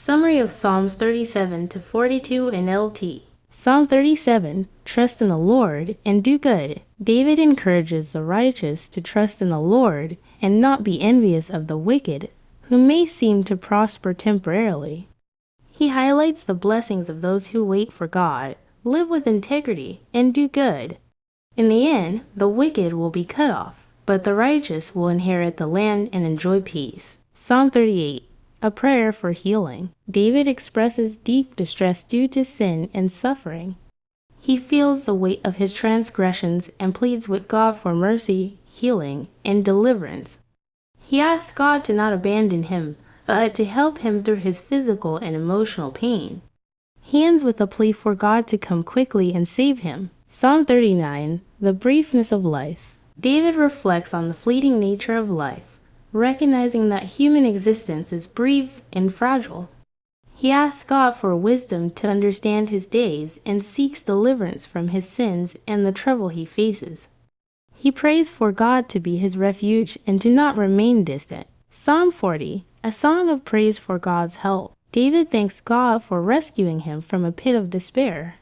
Summary of Psalms 37 to 42 NLT. Psalm 37, trust in the Lord and do good. David encourages the righteous to trust in the Lord and not be envious of the wicked, who may seem to prosper temporarily. He highlights the blessings of those who wait for God, live with integrity, and do good. In the end, the wicked will be cut off, but the righteous will inherit the land and enjoy peace. Psalm 38, a prayer for healing. David expresses deep distress due to sin and suffering. He feels the weight of his transgressions and pleads with God for mercy, healing, and deliverance. He asks God to not abandon him, but to help him through his physical and emotional pain. He ends with a plea for God to come quickly and save him. Psalm 39, the briefness of life. David reflects on the fleeting nature of life, recognizing that human existence is brief and fragile. He asks God for wisdom to understand his days and seeks deliverance from his sins and the trouble he faces. He prays for God to be his refuge and to not remain distant. Psalm 40, a song of praise for God's help. David thanks God for rescuing him from a pit of despair.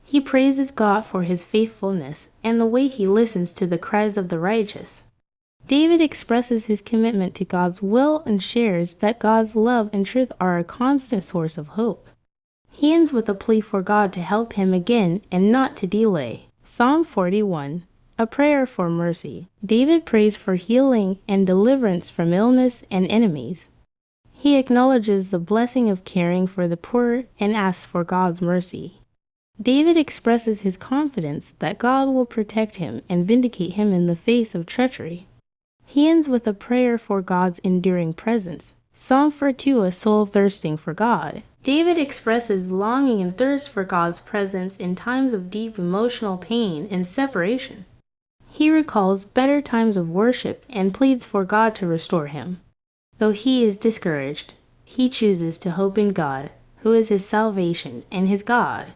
He praises God for his faithfulness and the way he listens to the cries of the righteous. David expresses his commitment to God's will and shares that God's love and truth are a constant source of hope. He ends with a plea for God to help him again and not to delay. Psalm 41, a prayer for mercy. David prays for healing and deliverance from illness and enemies. He acknowledges the blessing of caring for the poor and asks for God's mercy. David expresses his confidence that God will protect him and vindicate him in the face of treachery. He ends with a prayer for God's enduring presence. Psalm 42, a soul thirsting for God. David expresses longing and thirst for God's presence in times of deep emotional pain and separation. He recalls better times of worship and pleads for God to restore him. Though he is discouraged, he chooses to hope in God, who is his salvation and his God.